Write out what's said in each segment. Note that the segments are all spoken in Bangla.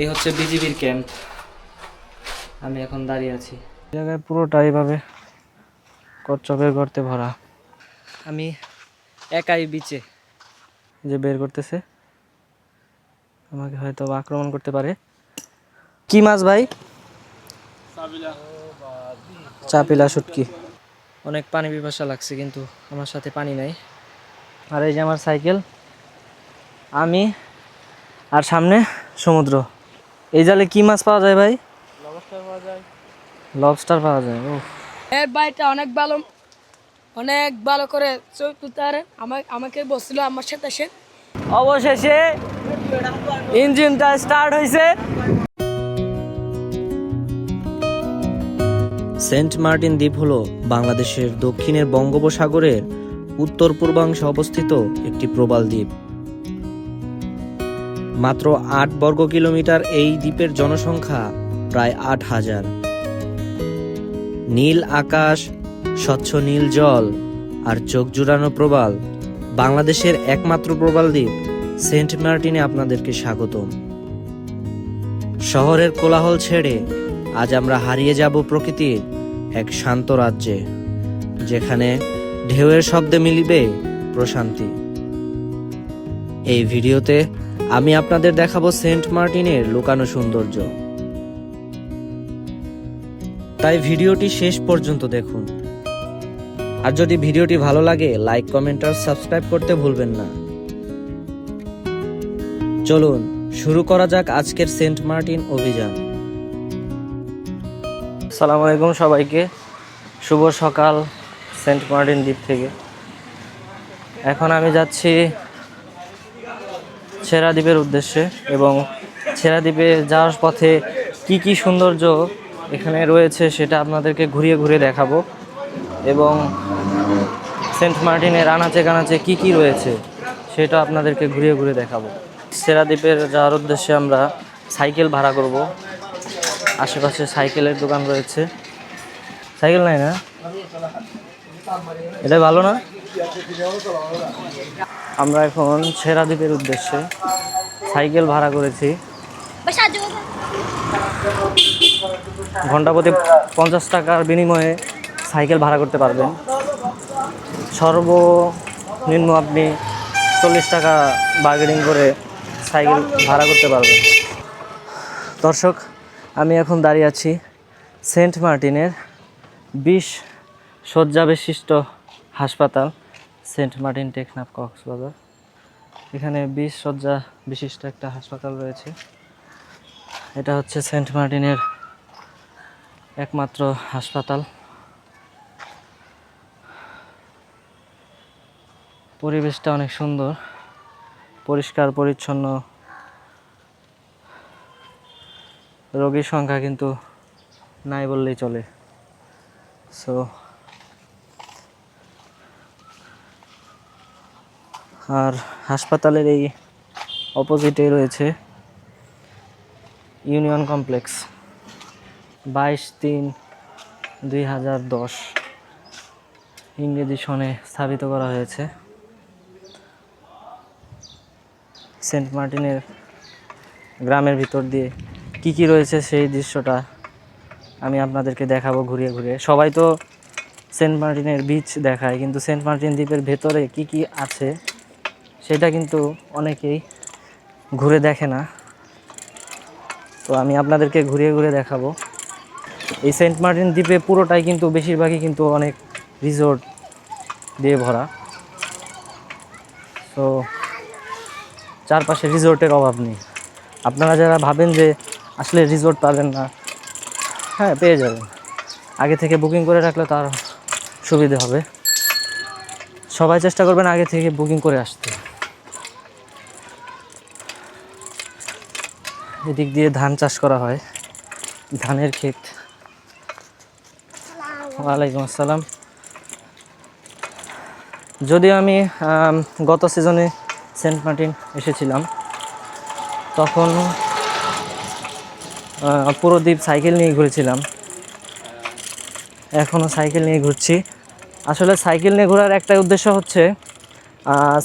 এই হচ্ছে বিজিবির ক্যাম্প। আমি এখন দাঁড়িয়ে আছি জায়গায়, পুরোটাই ভাবে কচ্ছপের গর্তে ভরা। আমি একাই বিচে, যে বের করতেছে আমাকে হয়তো আক্রমণ করতে পারে। কি মাছ ভাই? চাপিলা শুটকি। অনেক পানি পিপাসা লাগছে কিন্তু আমার সাথে পানি নাই। আর এই যে আমার সাইকেল, আমি আর সামনে সমুদ্র। এই জালে কি মাছ পাওয়া যায় ভাই? লবস্টার পাওয়া যায়। লবস্টার পাওয়া যায়। ও এর বাইটা অনেক ভালো করে ছবি তুলতে পারে। আমাকে বলছিল আমার সাথে এসে। অবশেষে ইঞ্জিনটা স্টার্ট হয়েছে। সেন্ট মার্টিন দ্বীপ হল বাংলাদেশের দক্ষিণের বঙ্গোপসাগরের উত্তর পূর্বাংশে অবস্থিত একটি প্রবাল দ্বীপ। মাত্র ৮ বর্গ কিলোমিটার এই দ্বীপের জনসংখ্যা প্রায় ৮,০০০। নীল আকাশ, স্বচ্ছ নীল জল আর চোখ জুড়ানো প্রবাল, বাংলাদেশের একমাত্র প্রবাল দ্বীপ সেন্ট মার্টিনে আপনাদেরকে স্বাগতম। শহরের কোলাহল ছেড়ে আজ আমরা হারিয়ে যাব প্রকৃতির এক শান্ত রাজ্যে, যেখানে ঢেউয়ের শব্দে মিলিবে প্রশান্তি। এই ভিডিওতে আমি আপনাদের দেখাবো সেন্ট মার্টিনের লুকানো সৌন্দর্য, তাই ভিডিওটি শেষ পর্যন্ত দেখুন। আর যদি ভিডিওটি ভালো লাগে, লাইক, কমেন্ট আর সাবস্ক্রাইব করতে ভুলবেন না। চলুন শুরু করা যাক আজকের সেন্ট মার্টিন অভিযান। আসসালামু আলাইকুম সবাইকে, শুভ সকাল সেন্ট মার্টিন দ্বীপ থেকে। এখন আমি যাচ্ছি ছেড়া দ্বীপের উদ্দেশ্যে, এবং ছেড়া দ্বীপে যাওয়ার পথে কি কি সৌন্দর্য এখানে রয়েছে সেটা আপনাদেরকে ঘুরিয়ে ঘুরিয়ে দেখাবো, এবং সেন্ট মার্টিনের আনাচে কানাচে কি কি রয়েছে সেটা আপনাদেরকে ঘুরিয়ে ঘুরিয়ে দেখাবো। ছেড়া দ্বীপের যাওয়ার উদ্দেশ্যে আমরা সাইকেল ভাড়া করব। আশেপাশে সাইকেলের দোকান রয়েছে। সাইকেল নাই না? এটা ভালো না? আমরা এখন ছেড়া দ্বীপের উদ্দেশ্যে সাইকেল ভাড়া করেছি। ঘন্টা প্রতি 50 টাকার বিনিময়ে সাইকেল ভাড়া করতে পারবেন। সর্বনিম্ন আপনি 40 টাকা বার্গেনিং করে সাইকেল ভাড়া করতে পারবেন। দর্শক, আমি এখন দাঁড়িয়ে আছি সেন্ট মার্টিনের 20 শয্যা বিশিষ্ট হাসপাতাল, সেন্ট মার্টিন টেকনাফ কক্সবাজার। এখানে 20 শয্যা বিশিষ্ট একটা হাসপাতাল রয়েছে। এটা হচ্ছে সেন্ট মার্টিনের একমাত্র হাসপাতাল। পরিবেশটা অনেক সুন্দর, পরিষ্কার পরিচ্ছন্ন। রোগীর সংখ্যা কিন্তু নাই বললেই চলে। সো আর হাসপাতালের এই অপোজিটে রয়েছে ইউনিয়ন কমপ্লেক্স। 22/3/2010 ইংরেজি সনে স্থাপিত করা হয়েছে। সেন্ট মার্টিনের গ্রামের ভিতর দিয়ে কি কি রয়েছে সেই দৃশ্যটা আমি আপনাদেরকে দেখাবো ঘুরিয়ে ঘুরিয়ে। সবাই তো সেন্ট মার্টিনের বিচ দেখায়, কিন্তু সেন্ট মার্টিন দ্বীপের ভেতরে কি কি আছে সেটা কিন্তু অনেকেই ঘুরে দেখে না। তো আমি আপনাদেরকে ঘুরিয়ে ঘুরিয়ে দেখাবো। এই সেন্ট মার্টিন দ্বীপে পুরোটাই কিন্তু বেশিরভাগই কিন্তু অনেক রিসোর্ট দিয়ে ভরা। তো চারপাশে রিসোর্টের অভাব নেই। আপনারা যারা ভাবেন যে আসলে রিসোর্ট পাবেন না, হ্যাঁ পেয়ে যাবেন। আগে থেকে বুকিং করে রাখলে তার সুবিধে হবে। সবাই চেষ্টা করবেন আগে থেকে বুকিং করে আসতে। এদিক দিয়ে ধান চাষ করা হয়, ধানের ক্ষেত। ওয়ালাইকুম আসসালাম। যদিও আমি গত সিজনে সেন্ট মার্টিন এসেছিলাম, তখন পুরো দ্বীপ সাইকেল নিয়ে ঘুরেছিলাম। এখনও সাইকেল নিয়ে ঘুরছি। আসলে সাইকেল নিয়ে ঘোরার একটাই উদ্দেশ্য হচ্ছে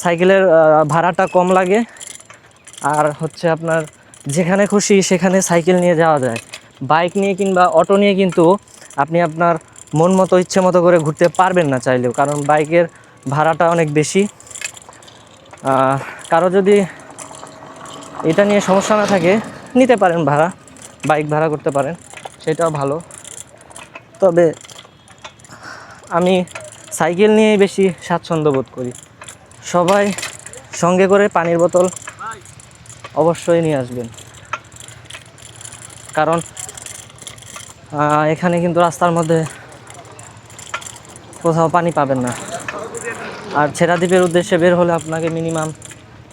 সাইকেলের ভাড়াটা কম লাগে, আর হচ্ছে আপনার যেখানে খুশি সেখানে সাইকেল নিয়ে যাওয়া যায়। বাইক নিয়ে কিংবা অটো নিয়ে কিন্তু আপনি আপনার মন মতো ইচ্ছে মতো করে ঘুরতে পারবেন না চাইলেও, কারণ বাইকের ভাড়াটা অনেক বেশি। কারো যদি এটা নিয়ে সমস্যা না থাকে নিতে পারেন ভাড়া, বাইক ভাড়া করতে পারেন, সেটাও ভালো। তবে আমি সাইকেল নিয়েই বেশি স্বাচ্ছন্দ্য বোধ করি। সবাই সঙ্গে করে পানির বোতল অবশ্যই নিয়ে আসবেন, কারণ এখানে কিন্তু রাস্তার মধ্যে কোথাও পানি পাবেন না। আর ছেড়া দ্বীপের উদ্দেশ্যে বের হলে আপনাকে মিনিমাম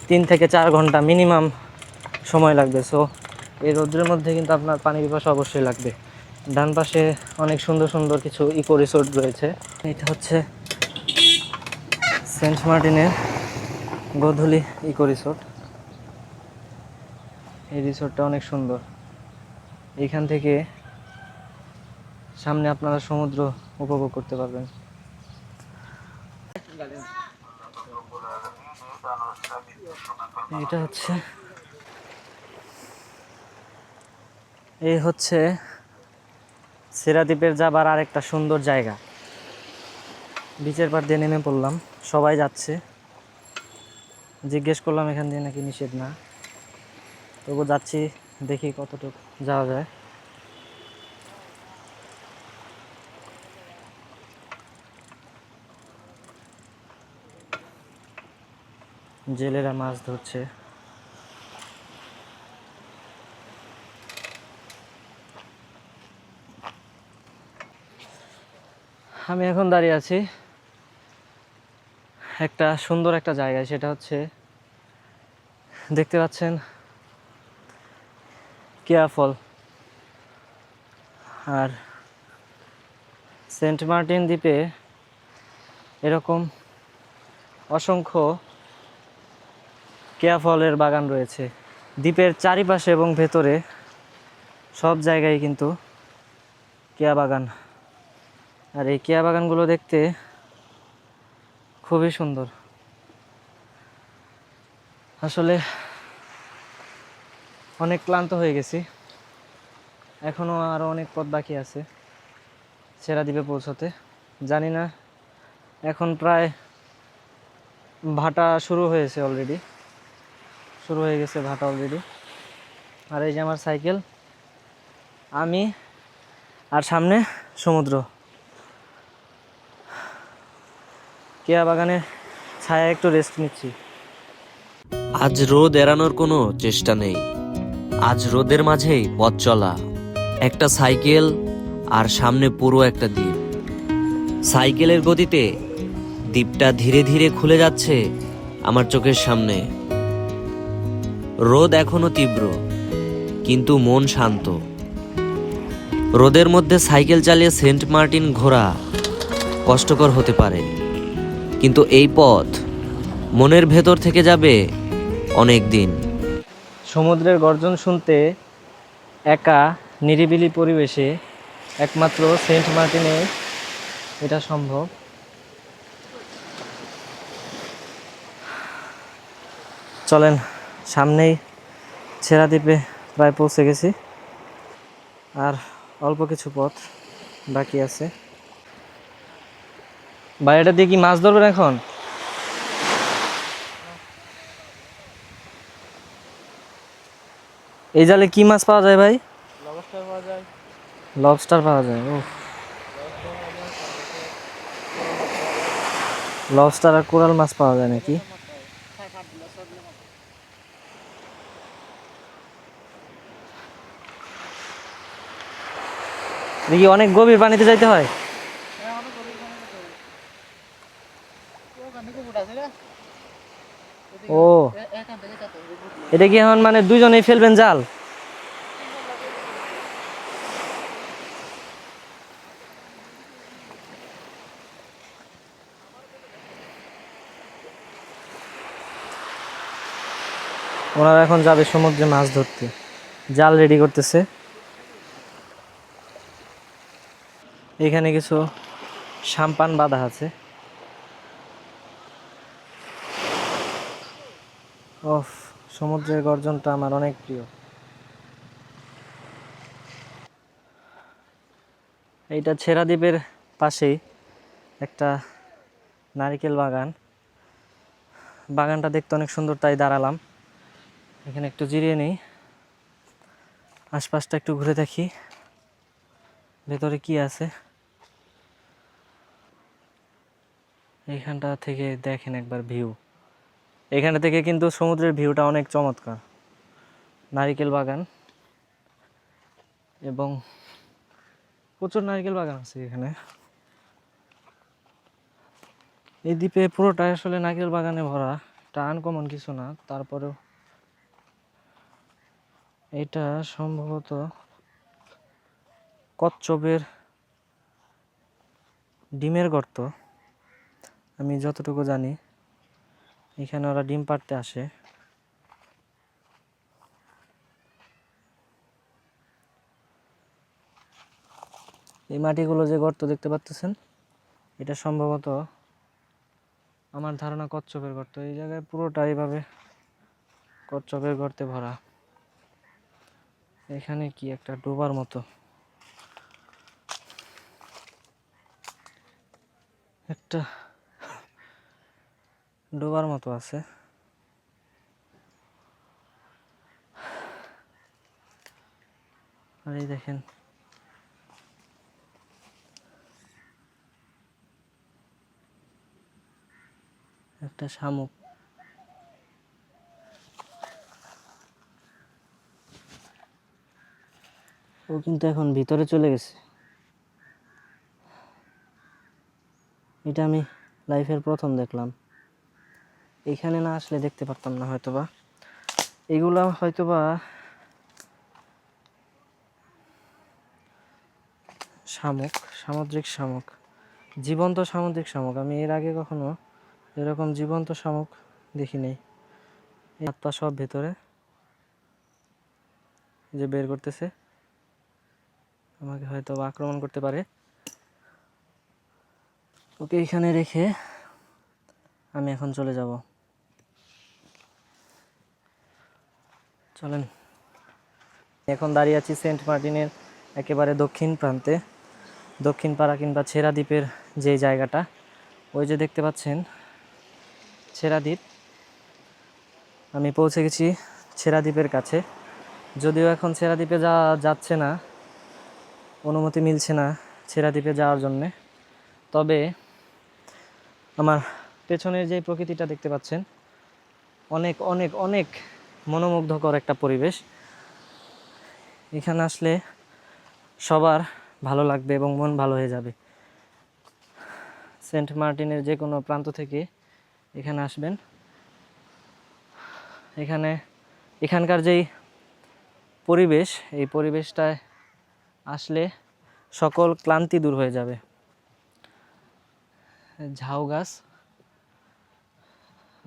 3 থেকে 4 ঘন্টা মিনিমাম সময় লাগবে। সো এই রোদ্রের মধ্যে কিন্তু আপনার পানি পিপাসা অবশ্যই লাগবে। ডান পাশে অনেক সুন্দর সুন্দর কিছু ইকো রিসোর্ট রয়েছে। এটা হচ্ছে সেন্ট মার্টিনের গোধূলি ইকো রিসোর্ট। এই রিসোর্টটা অনেক সুন্দর। এইখান থেকে সামনে আপনারা সমুদ্র উপভোগ করতে পারবেন। এটা হচ্ছে এই হচ্ছে ছেড়া দ্বীপের যাবার আরেকটা সুন্দর জায়গা। বিচের পাড় দিয়ে নেমে পড়লাম, সবাই যাচ্ছে। জিজ্ঞেস করলাম এখান দিয়ে নাকি নিষেধ না, তবু যাচ্ছি, দেখি কতটুকু যাওয়া যায়। জেলেরা মাছ ধরছে। আমি এখন দাঁড়িয়ে আছি একটা সুন্দর একটা জায়গায়, সেটা হচ্ছে দেখতে পাচ্ছেন কেয়া ফল। আর সেন্ট মার্টিন দ্বীপে এরকম অসংখ্য কেয়া ফলের বাগান রয়েছে। দ্বীপের চারিপাশে এবং ভেতরে সব জায়গায় কিন্তু কেয়া বাগান। আর এই কেয়া বাগানগুলো দেখতে খুবই সুন্দর। আসলে অনেক ক্লান্ত হয়ে গেছি, এখনও আরও অনেক পথ বাকি আছে ছেড়া দ্বীপে পৌঁছতে। জানি না, এখন প্রায় ভাটা শুরু হয়েছে অলরেডি, শুরু হয়ে গেছে ভাটা অলরেডি। আর এই যে আমার সাইকেল, আমি আর সামনে সমুদ্র। কেয়া বাগানের ছায়া একটু রেস্ট নিচ্ছি। আজ রোদ এড়ানোর কোনো চেষ্টা নেই, আজ রোদের মাঝেই পথ চলা। একটা সাইকেল আর সামনে পুরো একটা দ্বীপ। সাইকেলের গতিতে দ্বীপটা ধীরে ধীরে খুলে যাচ্ছে আমার চোখের সামনে। রোদ এখনো তীব্র, কিন্তু মন শান্ত। রোদের মধ্যে সাইকেল চালিয়ে সেন্ট মার্টিন ঘোরা কষ্টকর হতে পারে, কিন্তু এই পথ মনের ভেতর থেকে যাবে অনেক দিন। সমুদ্রের গর্জন শুনতে একা নিরিবিলি পরিবেশে একমাত্র সেন্ট মার্টিনে এটা সম্ভব। চলেন, সামনেই ছেড়া দ্বীপে প্রায় পৌঁছে গেছি, আর অল্প কিছু পথ বাকি আছে। ভাই, এটা দিয়ে কি মাছ ধরবেন এখন? এই জালে কি মাছ পাওয়া যায় ভাই? লবস্টার পাওয়া যায়। লবস্টার পাওয়া যায়। ও, লবস্টার আর কোরাল মাছ পাওয়া যায় নাকি? দেখি অনেক গভীর পানিতে যাইতে হয়। ও, এটা কি এখন মানে দুইজনেই ফেলবেন জাল? ওনারা এখন যাবে সমুদ্রে মাছ ধরতে, জাল রেডি করতেছে। এখানে কিছু সাম্পান বাঁধা আছে। ওফ, সমুদ্রের গর্জনটা আমার অনেক প্রিয়। এইটা ছেড়া দ্বীপের পাশেই একটা নারিকেল বাগান। বাগানটা দেখতে অনেক সুন্দর, তাই দাঁড়ালাম এখানে একটু জিরিয়ে নিই, আশপাশটা একটু ঘুরে দেখি ভেতরে কি আছে। এইখানটা থেকে দেখেন একবার ভিউ, এখানে থেকে কিন্তু সমুদ্রের ভিউটা অনেক চমৎকার। নারিকেল বাগান এবং প্রচুর নারকেল বাগান আছে এখানে। এই দ্বীপে পুরোটাই আসলে নারকেল বাগানে ভরা, এটা আনকমন কিছু না। তারপরেও এটা সম্ভবত কচ্ছপের ডিমের গর্ত, আমি যতটুকু জানি। এখানে ওরা ডিম পাড়তে আসে। এই মাটিগুলো যে গর্ত দেখতে পাচ্ছেন, এটা সম্ভবত আমার ধারণা কচ্ছপের গর্ত। এই জায়গায় পুরোটা এইভাবে কচ্ছপের গর্তে ভরা। এখানে কি একটা ডোবার মতো, একটা ডোবার মতো আছে। আর এই দেখেন একটা শামুক। ও কিন্তু এখন ভিতরে চলে গেছে। এটা আমি লাইফের প্রথম দেখলাম, এখানে না আসলে দেখতে পারতাম না হয়তোবা। এগুলা হয়তোবা শামুক, সামুদ্রিক শামুক, জীবন্ত সামুদ্রিক শামুক। আমি এর আগে কখনো এরকম জীবন্ত শামুক দেখি নাই। হাত পা সব ভেতরে, যে বের করতেছে, আমাকে হয়তো আক্রমণ করতে পারে। ওকে এখানে রেখে আমি এখন চলে যাব। চলেন, এখন দাঁড়িয়ে আছি সেন্ট মার্টিনের একেবারে দক্ষিণ প্রান্তে, দক্ষিণ পাড়া কিংবা ছেড়া দ্বীপের যে জায়গাটা, ওই যে দেখতে পাচ্ছেন ছেড়া দ্বীপ। আমি পৌঁছে গেছি ছেড়া দ্বীপের কাছে। যদিও এখন ছেড়া দ্বীপে যাচ্ছে না, অনুমতি মিলছে না ছেড়া দ্বীপে যাওয়ার জন্যে। তবে আমার পেছনের যে প্রকৃতিটা দেখতে পাচ্ছেন, অনেক অনেক অনেক মনোমুগ্ধকর একটা পরিবেশ। এখানে আসলে সবার ভালো লাগবে এবং মন ভালো হয়ে যাবে। সেন্ট মার্টিনের যে কোনো প্রান্ত থেকে এখানে আসবেন। এখানকার যেই পরিবেশ, এই পরিবেশটায় আসলে সকল ক্লান্তি দূর হয়ে যাবে। ঝাউ গাছ,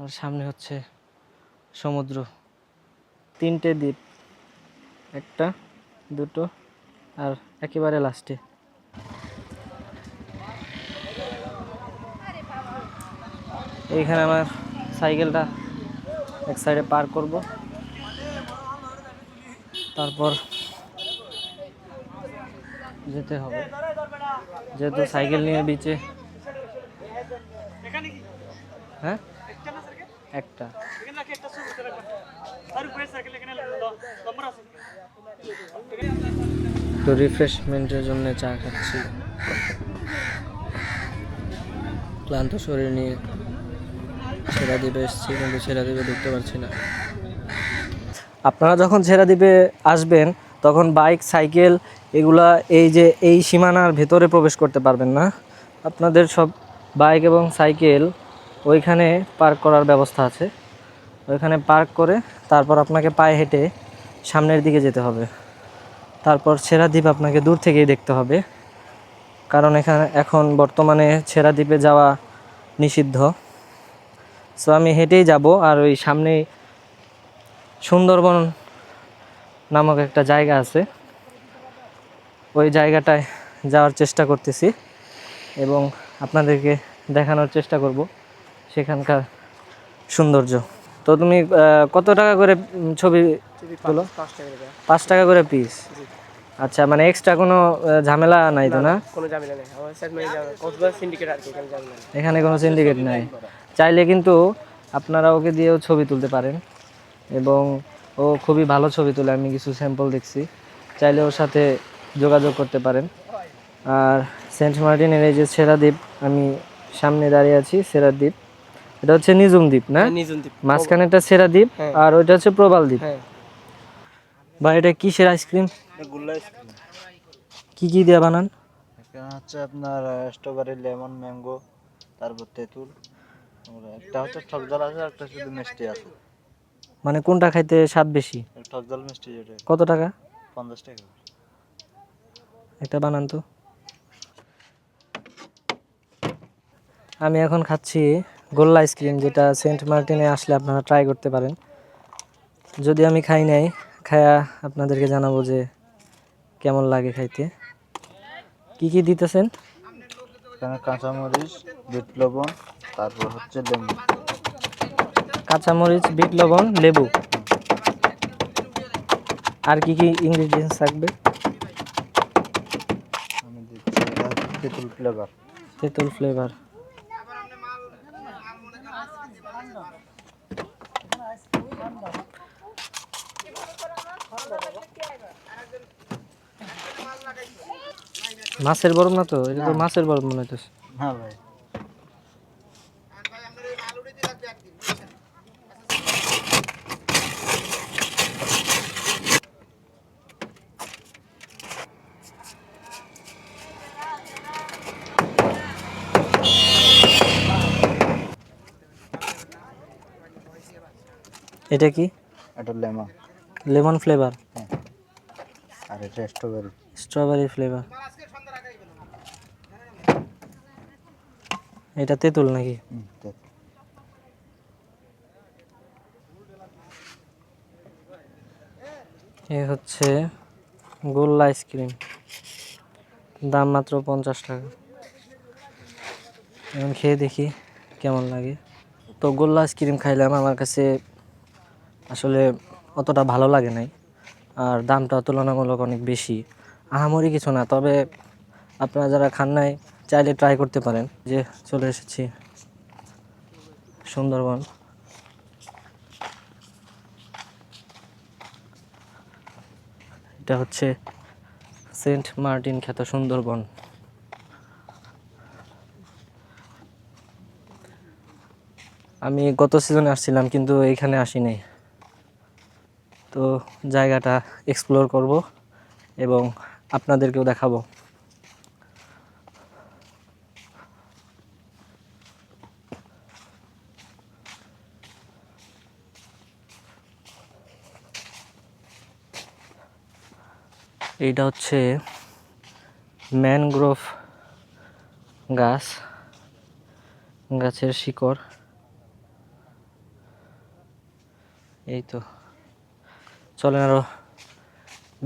আর সামনে হচ্ছে সমুদ্র। 3টে দ্বীপ, একটা, দুটো, আর একেবারে লাস্টে। এইখানে আমার সাইকেলটা এক সাইডে পার্ক করব, তারপর যেতে হবে, যেহেতু সাইকেল নিয়ে বিচে। হ্যাঁ, একটা। তো রিফ্রেশমেন্টের জন্য চা খাচ্ছি, ক্লান্ত শরীর নিয়ে ছেড়া দ্বীপে এসেছি, কিন্তু ছেড়া দ্বীপে ঢুকতে পারছি না। আপনারা যখন ছেড়া দ্বীপে আসবেন তখন বাইক, সাইকেল এগুলা এই সীমানার ভেতরে প্রবেশ করতে পারবেন না। আপনাদের সব বাইক এবং সাইকেল ওইখানে পার্ক করার ব্যবস্থা আছে। ওইখানে পার্ক করে তারপর আপনাকে পায়ে হেঁটে সামনের দিকে যেতে হবে। তারপর ছেড়া দ্বীপ আপনাকে দূর থেকেই দেখতে হবে, কারণ এখন বর্তমানে ছেড়া দ্বীপে যাওয়া নিষিদ্ধ। সো আমি হেঁটেই যাব। আর ওই সামনেই সুন্দরবন নামক একটা জায়গা আছে, ওই জায়গাটায় যাওয়ার চেষ্টা করতেছি এবং আপনাদেরকে দেখানোর চেষ্টা করব সেখানকার সৌন্দর্য। তো তুমি কত টাকা করে ছবি তুলো? 5 টাকা করে পিস। আচ্ছা, মানে এক্সট্রা কোনো ঝামেলা নাই তো না? কোনো ঝামেলা নেই, আমার সেট মানে কক্সবাজার সিন্ডিকেট আর কি, এখানে ঝামেলা নেই। এখানে কোনো সিন্ডিকেট নাই। চাইলে কিন্তু আপনারা ওকে দিয়েও ছবি তুলতে পারেন, এবং ও খুবই ভালো ছবি তোলে, আমি কিছু স্যাম্পল দেখছি। চাইলে ওর সাথে যোগাযোগ করতে পারেন। আর সেন্ট মার্টিনের এই যে সেরা দ্বীপ, আমি সামনে দাঁড়িয়ে আছি, সেরা দ্বীপ, এটা হচ্ছে নিঝুম দ্বীপ না? নিঝুম দ্বীপ, মাঝখানেরটা সেরা দ্বীপ, হ্যাঁ। আর ওইটা হচ্ছে প্রবাল দ্বীপ। হ্যাঁ। বা এটা কিসের আইসক্রিম? গুল্লা আইসক্রিম। কি কি দিয়ে বানান? এখানে হচ্ছে আপনার স্ট্রবেরি, লেমন, ম্যাঙ্গো, তারপর তেঁতুল। আর একটা হচ্ছে টক ঝাল আছে, আর একটা শুধু মিষ্টি আছে। মানে কোনটা খাইতে স্বাদ বেশি? টক ঝাল মিষ্টি যেটা, কত টাকা? 50 টাকা। একটা বানান তো। আমি এখন খাচ্ছি গোল্লা আইসক্রিম, যেটা সেন্ট মার্টিনে আসলে আপনারা ট্রাই করতে পারেন। যদি আমি খাই নাই, খায়া আপনাদেরকে জানাবো যে কেমন লাগে খাইতে। কি কি দিতেছেন? এখানে কাঁচামরিচ, বিট লবণ, তারপর হচ্ছে লেমন। কাঁচামরিচ, বিট লবণ, লেবু, আর কি কি ইনগ্রিডিয়েন্টস থাকবে? আমি দিচ্ছি এটা হচ্ছে তেঁতুল ফ্লেভার। তেঁতুল ফ্লেভার। মাছের বরফ না তো? এটা তো মাছের বরফ মনে হইতেছে। হ্যাঁ ভাই। এটা কি? এটা লেমন। Lemon flavour. আর এটা স্ট্রবেরি। Strawberry flavour. এটা তেঁতুল নাকি? এ হচ্ছে গোল্লা আইসক্রিম, দাম মাত্র 50 টাকা। এখন খেয়ে দেখি কেমন লাগে। তো গোল্লা আইসক্রিম খাইলাম, আমার কাছে আসলে অতটা ভালো লাগে নাই, আর দামটা তুলনামূলক অনেক বেশি। আহামরি কিছু না, তবে আপনারা যারা খান নাই চাইলে ট্রাই করতে পারেন। যে চলে এসেছি সুন্দরবন। এটা হচ্ছে সেন্ট মার্টিন খ্যাত সুন্দরবন। আমি গত সিজনে আসছিলাম, কিন্তু এইখানে আসি নাই। তো জায়গাটা এক্সপ্লোর করব এবং আপনাদেরকেও দেখাবো। এইটা হচ্ছে ম্যানগ্রোভ গাছ, গাছের শিকড়। এই তো, চলেন আরো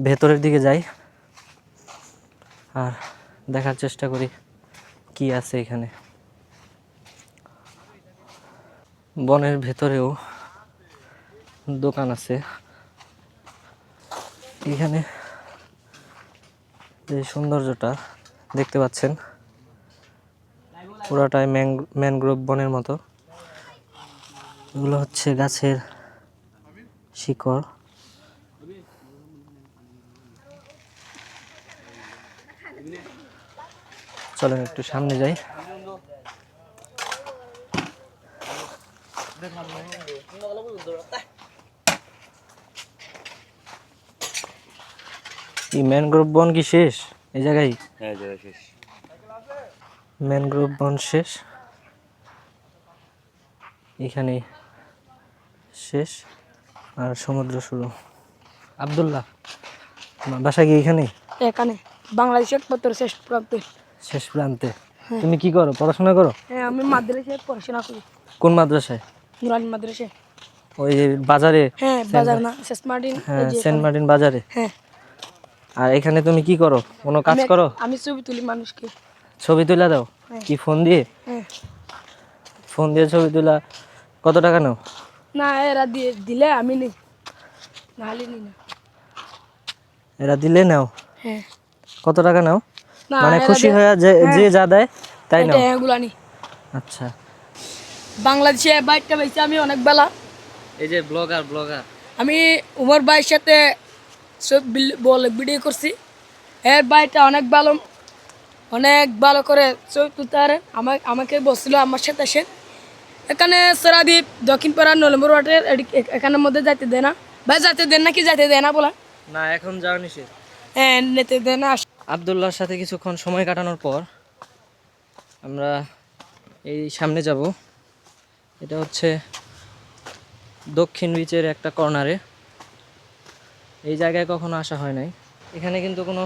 ভেতরের দিকে যাই আর দেখার চেষ্টা করি কি আছে এখানে। বনের ভেতরেও দোকান আছে। এখানে যে সৌন্দর্যটা দেখতে পাচ্ছেন, পুরাটাই ম্যানগ্রোভ বনের মতো। এগুলো হচ্ছে গাছের শিকড়। চলেন একটু সামনে যাই। এই ম্যানগ্রোভ বন কি শেষ এই জায়গায়? হ্যাঁ, জায়গা শেষ। ম্যানগ্রোভ বন শেষ, এখানে শেষ, আর সমুদ্র শুরু। আব্দুল্লাহ, তোমার বাসা কি এখানে? এখানে বাংলাদেশ একমাত্র শেষ প্রান্তে। শেষ প্রান্তে? তুমি কি করো, পড়াশোনা করো? হ্যাঁ, আমি মাদ্রাসায় পড়াশোনা করি। কোন মাদ্রাসায়? নুরানি মাদ্রাসায়। ওই যে বাজারে? হ্যাঁ, বাজার না, সেন্ট মার্টিন। হ্যাঁ, সেন্ট মার্টিন বাজারে। হ্যাঁ। আর এখানে তুমি কি করো, কোনো কাজ করো? আমি ছবি তুলি মানুষকে। ছবি তুলে দাও? হ্যাঁ। কি ফোন দিয়ে? হ্যাঁ। ফোন দিয়ে ছবি তোলা কত টাকা নাও? না, এরা দিলে আমি নিই, নাহলে নিই না। এরা দিলে নাও? হ্যাঁ। কত টাকা নাও? না, মানে এরা খুশি দে- হয়ে যে হ্যাঁ। যে যা দেয় তাই নাও? এগুলা নি। আচ্ছা, বাংলাদেশে বাইকটা পেয়েছি আমি অনেক বেলা। এই যে ব্লগার আমি উমর ভাইয়ের সাথে সব ভিডিও করছি। এর বাইকটা অনেক ভালো করে ছবি তুলতে পারে। আমাকে বলছিল আমার সাথে এসে এখানে সেরাদ্বীপ দক্ষিণ পাড়া নলেম্বর ওয়ার্ডের এখানের মধ্যে যাইতে দেয় না ভাই, যাইতে দেন নাকি যাইতে দেয় না বলা? না, এখন যাওয়া নিষেধ। হ্যাঁ, নিতে দেয় না। আব্দুল্লাহর সাথে কিছুক্ষণ সময় কাটানোর পর আমরা এই সামনে যাব। এটা হচ্ছে দক্ষিণ বিচের একটা কর্নারে। এই জায়গায় কখনো আসা হয় নাই। এখানে কিন্তু কোনো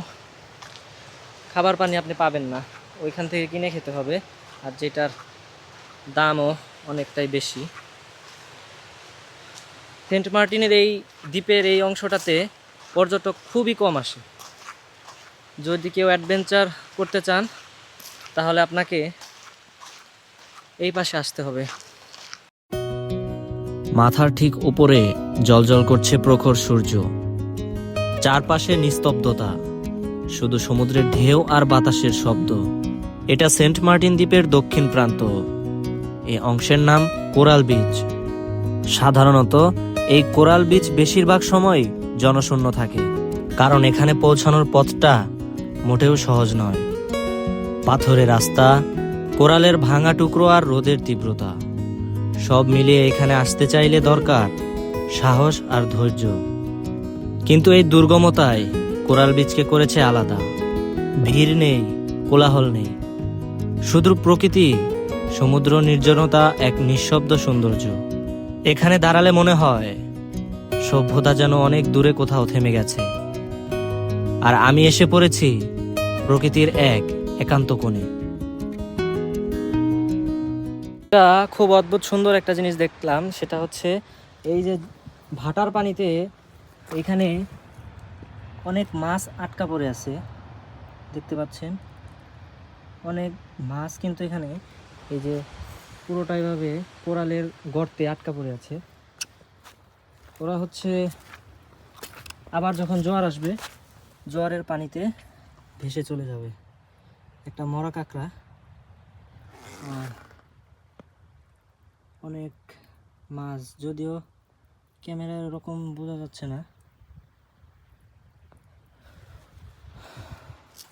খাবার পানি আপনি পাবেন না, ওইখান থেকে কিনে খেতে হবে, আর যেটার দামও অনেকটাই বেশি। সেন্ট মার্টিনের এই দ্বীপের এই অংশটাতে পর্যটক খুবই কম আসে। যদি কেউ অ্যাডভেঞ্চার করতে চান তাহলে আপনাকে এই পাশে আসতে হবে। মাথার ঠিক উপরে জ্বলজ্বল করছে প্রখর সূর্য, চারপাশে নিস্তব্ধতা, শুধু সমুদ্রের ঢেউ আর বাতাসের শব্দ। এটা সেন্ট মার্টিন দ্বীপের দক্ষিণ প্রান্ত। এই অংশের নাম কোরাল বিচ। সাধারণত এই কোরাল বিচ বেশিরভাগ সময় জনশূন্য থাকে, কারণ এখানে পৌঁছানোর পথটা মোটেও সহজ নয়। পাথরের রাস্তা, কোরালের ভাঙা টুকরো আর রোদের তীব্রতা, সব মিলিয়ে এখানে আসতে চাইলে দরকার সাহস আর ধৈর্য। কিন্তু এই দুর্গমতায় কোরাল বিচকে করেছে আলাদা। ভিড় নেই, কোলাহল নেই, শুধু প্রকৃতি, সমুদ্র, নির্জনতা, এক নিঃশব্দ সৌন্দর্য। এখানে দাঁড়ালে মনে হয় সভ্যতা যেন অনেক দূরে কোথাও থেমে গেছে, আর আমি এসে পড়েছি প্রকৃতির এক একান্ত কোণে। খুব অদ্ভুত সুন্দর একটা জিনিস দেখলাম, সেটা হচ্ছে এই যে ভাটার পানিতে এখানে অনেক মাছ আটকা পড়ে আছে, দেখতে পাচ্ছেন অনেক মাছ কিন্তু এখানে এই যে পুরোটাই ভাবে কোরালের গর্তে আটকা পড়ে আছে। ওরা হচ্ছে আবার যখন জোয়ার আসবে জোয়ারের পানিতে ভেসে চলে যাবে। একটা মরা কাঁকড়া আর অনেক মাছ, যদিও ক্যামেরায় এরকম বোঝা যাচ্ছে না।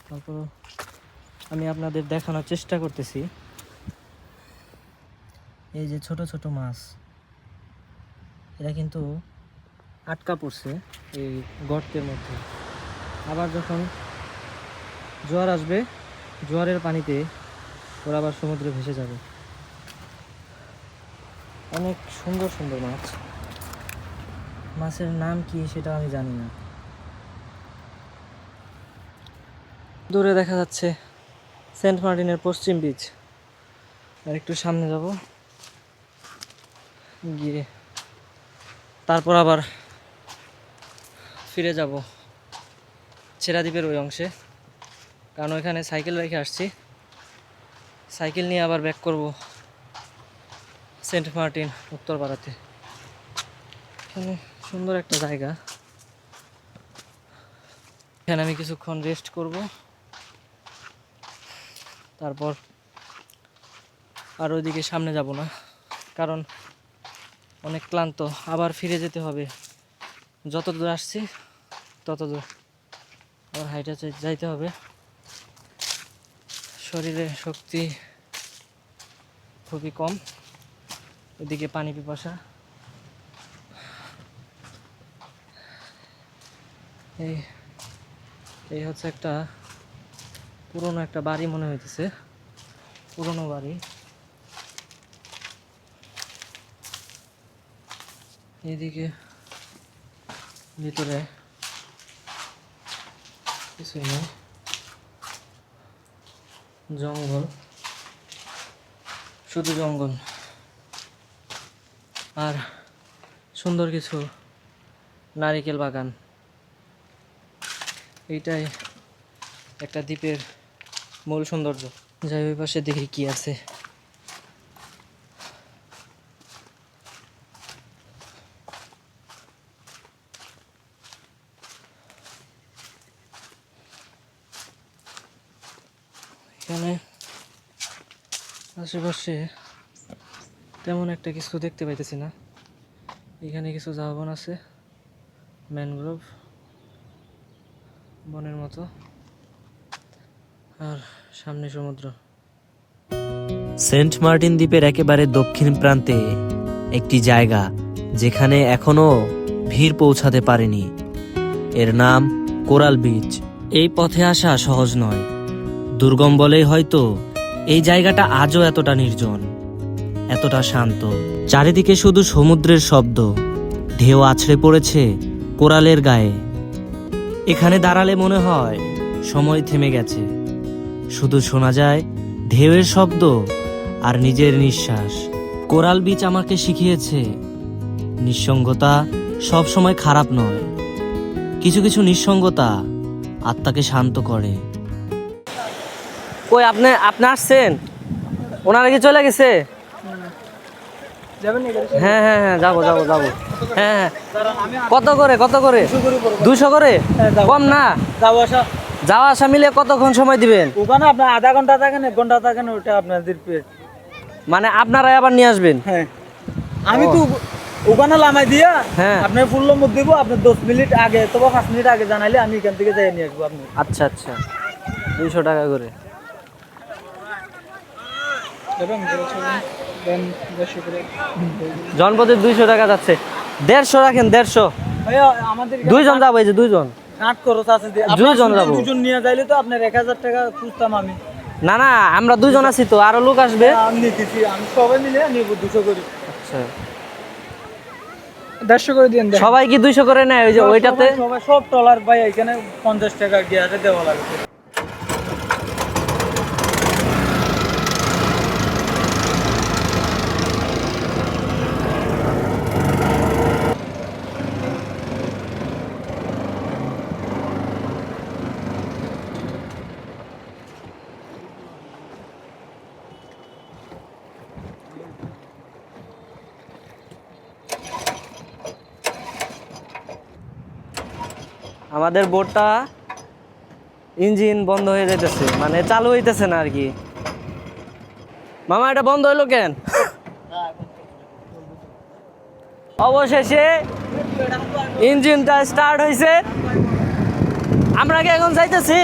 তারপর আমি আপনাদের দেখানোর চেষ্টা করতেছি। এই যে ছোট ছোট মাছ, এরা কিন্তু আটকা পড়ছে এই গর্তের মধ্যে। আবার যখন জোয়ার আসবে জোয়ারের পানিতে ওরা আবার সমুদ্রে ভেসে যাবে। অনেক সুন্দর সুন্দর মাছ। মাছের নাম কি সেটা আমি জানি না। দূরে দেখা যাচ্ছে সেন্ট মার্টিনের পশ্চিম বিচ। আর একটু সামনে যাব, গিয়ে তারপর আবার ফিরে যাব ছেড়াদ্বীপের ওই অংশে, কারণ ওইখানে সাইকেল রেখে আসছি। সাইকেল নিয়ে আবার ব্যাক করব সেন্ট মার্টিন উত্তরপাড়াতে। এখানে সুন্দর একটা জায়গা, এখানে আমি কিছুক্ষণ রেস্ট করব, তারপর আর ওইদিকে সামনে যাব না, কারণ অনেক ক্লান্ত, আবার ফিরে যেতে হবে। যত দূর আসছি তত দূর আবার হাইটে যাইতে হবে। শরীরে শক্তি খুবই কম, ওইদিকে পানি পিপাসা। এই এই হচ্ছে একটা পুরনো একটা বাড়ি মনে হইতেছে, পুরনো বাড়ি। এইদিকে ভিতরে কিছুই নেই, জঙ্গল, শুধু জঙ্গল আর সুন্দর কিছু নারিকেল বাগান। এইটাই একটা দ্বীপের মূল সৌন্দর্য। যাই ওই পাশে দেখি কি আছে। এখানে আশেপাশে তেমন একটা কিছু দেখতে পাইতেছি না। এখানে কিছু ঝাউ বন আছে, ম্যানগ্রোভ বনের মতো, আর সামনে সমুদ্র। সেন্ট মার্টিন দ্বীপের একেবারে দক্ষিণ প্রান্তে একটি জায়গা যেখানে এখনো ভিড় পৌঁছাতে পারেনি। এর নাম কোরাল বিচ। এই পথে আসা সহজ নয়, দুর্গম বলেই হয়তো এই জায়গাটা আজও এতটা নির্জন, এতটা শান্ত। চারিদিকে শুধু সমুদ্রের শব্দ, ঢেউ আছড়ে পড়েছে কোরালের গায়ে। এখানে দাঁড়ালে মনে হয় সময় থেমে গেছে, শুধু শোনা যায় ঢেউয়ের শব্দ আর নিজের নিঃশ্বাস। কোরাল বিচ আমাকে শিখিয়েছে নিঃসঙ্গতা সব সময় খারাপ নয়, কিছু কিছু নিঃসঙ্গতা আত্মাকে শান্ত করে। কই আপনি আসছেন? ওনারা কি চলে গেছে? হ্যাঁ হ্যাঁ হ্যাঁ, যাবো যাবো যাবো। হ্যাঁ হ্যাঁ, কত করে 200 করে? কম না? যাওয়া আসা মিলে কতক্ষণ সময় দিবেন? ওখানে আপনার আধা ঘন্টা থাকেন, 1 ঘন্টা থাকেন, ওটা আপনাদের পেট। মানে আপনারাই আবার নিয়ে আসবেন? হ্যাঁ, আমি তো ওখানে লামাই দিয়া হ্যাঁ। আপনার ফুল নম্বর দিব। আপনি 10 মিনিট আগে অথবা 5 মিনিট আগে জানাইলে আমি এখান থেকে যাই নিয়ে আসবো আপনি। আচ্ছা আচ্ছা, 200 টাকা করে। জনপতি 200 টাকা যাচ্ছে, 150 রাখেন, 150। আমাদের দুইজন যাবো, এই যে দুইজন। কাট খরচ আছে, দুইজন যাবো। দুজন নিয়ে যাইলে তো আপনার 1000 টাকা খুঁজতাম আমি। না না, আমরা দুইজন আছি তো, আরো লোক আসবে। আমি নিতেছি, আমি সবাই মিলে নিব 200 করে। আচ্ছা, 150 করে দিন। সবাই কি 200 করে নেয়? ওই যে ওইটাতে সবাই সব টলার ভাই এখানে 50 টাকা গ্যাসে দেওয়া লাগে। আমাদের বোটটা ইঞ্জিন বন্ধ হয়ে যাইতেছে, মানে চালু হইতেছে না আর কি। মামা, এটা বন্ধ হইলো কেন? অবশেষে ইঞ্জিনটা স্টার্ট হয়েছে। আমরা কি এখন যাইতেছি?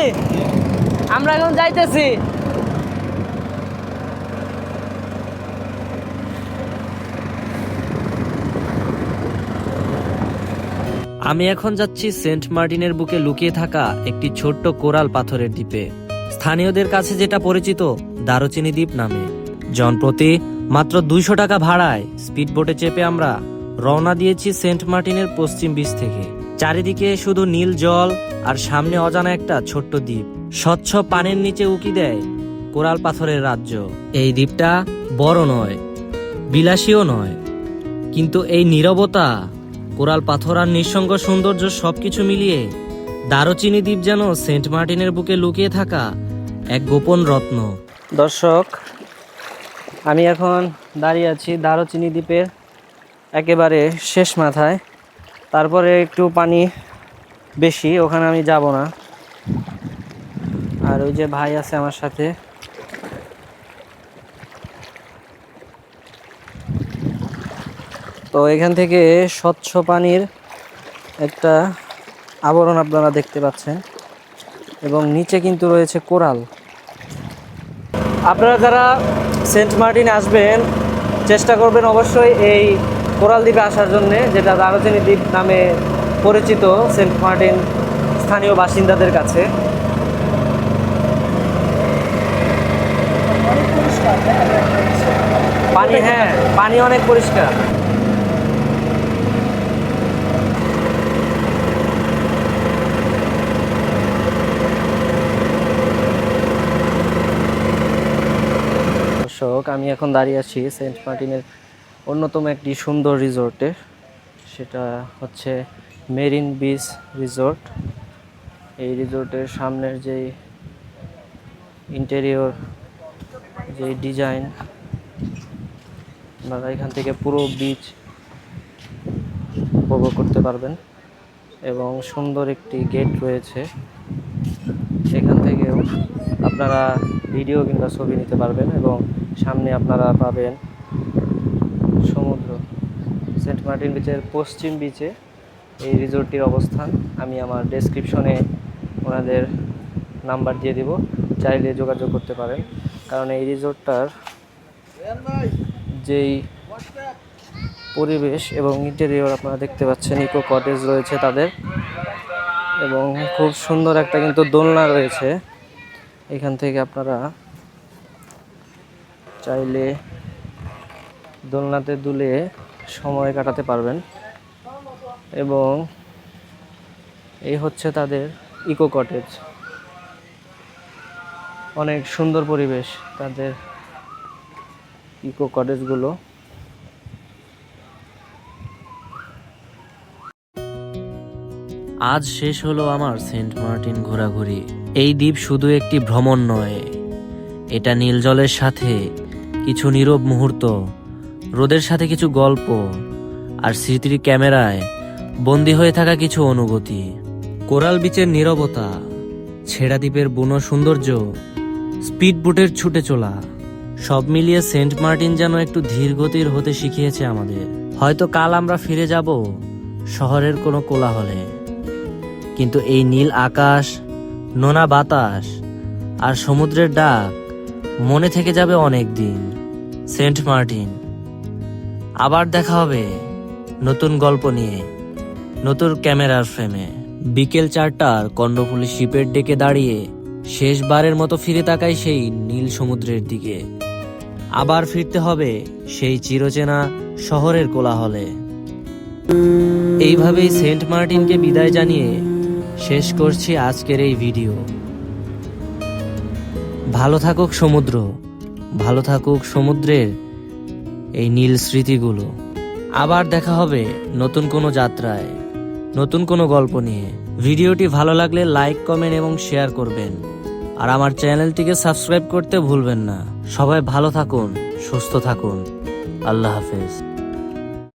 আমি এখন যাচ্ছি সেন্ট মার্টিনের বুকে লুকিয়ে থাকা একটি ছোট্ট কোরাল পাথরের দ্বীপে, স্থানীয়দের কাছে যেটা পরিচিত দারুচিনি দ্বীপ নামে। জনপ্রতি মাত্র 200 টাকা ভাড়ায় স্পিড বোটে চেপে আমরা রওনা দিয়েছি সেন্ট মার্টিনের পশ্চিম বিচ থেকে। চারিদিকে শুধু নীল জল আর সামনে অজানা একটা ছোট্ট দ্বীপ। স্বচ্ছ পানির নিচে উকি দেয় কোরাল পাথরের রাজ্য। এই দ্বীপটা বড় নয়, বিলাসীও নয়, কিন্তু এই নীরবতা, কোরাল পাথর আর নিঃসঙ্গ সৌন্দর্য সবকিছু মিলিয়ে দারুচিনি দ্বীপ যেন সেন্ট মার্টিনের বুকে লুকিয়ে থাকা এক গোপন রত্ন। দর্শক, আমি এখন দাঁড়িয়ে আছি দারুচিনি দ্বীপের একেবারে শেষ মাথায়। তারপরে একটু পানি বেশি, ওখানে আমি যাব না। আর ওই যে ভাই আছে আমার সাথে, তো এখান থেকে স্বচ্ছ পানির একটা আবরণ আপনারা দেখতে পাচ্ছেন, এবং নিচে কিন্তু রয়েছে কোরাল। আপনারা যারা সেন্ট মার্টিনে আসবেন, চেষ্টা করবেন অবশ্যই এই কোরাল দ্বীপে আসার জন্য, যেটা দারুচিনি দ্বীপ নামে পরিচিত সেন্ট মার্টিন স্থানীয় বাসিন্দাদের কাছে। পানি, হ্যাঁ, পানি অনেক পরিষ্কার। দর্শক, আমি এখন দাঁড়িয়ে আছি সেন্ট মার্টিনের অন্যতম একটি সুন্দর রিসোর্টে, সেটা হচ্ছে মেরিন বিচ রিসোর্ট। এই রিসোর্টের সামনের যে ইন্টেরিয়র, যে ডিজাইন, আপনারা এখান থেকে পুরো বিচ উপভোগ করতে পারবেন, এবং সুন্দর একটি গেট রয়েছে। সেখান থেকেও আপনারা ভিডিও কিংবা ছবি নিতে পারবেন এবং সামনে আপনারা পাবেন সমুদ্র। সেন্ট মার্টিন বিচের পশ্চিম বিচে এই রিসোর্টটির অবস্থান। আমি আমার ডেসক্রিপশনে ওনাদের নাম্বার দিয়ে দিব, চাইলে যোগাযোগ করতে পারেন। কারণ এই রিসোর্টটার যেই পরিবেশ এবং ইন্টেরিয়র আপনারা দেখতে পাচ্ছেন, ইকো কটেজ রয়েছে তাদের, এবং খুব সুন্দর একটা কিন্তু দোলনা রয়েছে। এখান থেকে আপনারা চাইলে দোলনাতে দুলে সময় কাটাতে পারবেন। এবং এই হচ্ছে তাদের ইকো কটেজ। অনেক সুন্দর পরিবেশ তাদের ইকো কটেজগুলো। আজ শেষ হলো আমার সেন্ট মার্টিন ঘোরাঘুরি। এই দ্বীপ শুধু একটি ভ্রমণ নয়, এটা নীল জলের সাথে কিছু নীরব মুহূর্ত, রোদের সাথে কিছু গল্প, আর স্মৃতির ক্যামেরায় বন্দী হয়ে থাকা কিছু অনুভূতি। কোরাল বিচের নীরবতা, ছেড়া দ্বীপের বুনো সৌন্দর্য, স্পিড বোটের ছুটে চলা, সব মিলিয়ে সেন্ট মার্টিন যেন একটু ধীর গতির হতে শিখিয়েছে আমাদের। হয়তো কাল আমরা ফিরে যাব শহরের কোনো কোলাহলে, কিন্তু এই নীল আকাশ, নোনা বাতাস আর সমুদ্রের ডাক মনে থেকে যাবে অনেক দিন। সেন্ট মার্টিন, আবার দেখা হবে নতুন গল্প নিয়ে, নতুন ক্যামেরার ফ্রেমে। বিকেল 4টার কর্ণফুলী শিপের ডেকে দাঁড়িয়ে শেষবারের মতো ফিরে তাকাই সেই নীল সমুদ্রের দিকে। আবার ফিরতে হবে সেই চিরচেনা শহরের কোলাহলে। এইভাবেই সেন্ট মার্টিনকে বিদায় জানিয়ে শেষ করছি আজকের এই ভিডিও। ভালো থাকুক সমুদ্র, ভালো থাকুক সমুদ্রের এই নীল স্মৃতিগুলো। আবার দেখা হবে নতুন কোনো যাত্রায়, নতুন কোনো গল্প নিয়ে। ভিডিওটি ভালো লাগলে লাইক, কমেন্ট এবং শেয়ার করবেন, আর আমার চ্যানেলটিকে সাবস্ক্রাইব করতে ভুলবেন না। সবাই ভালো থাকুন, সুস্থ থাকুন। আল্লাহ হাফেজ।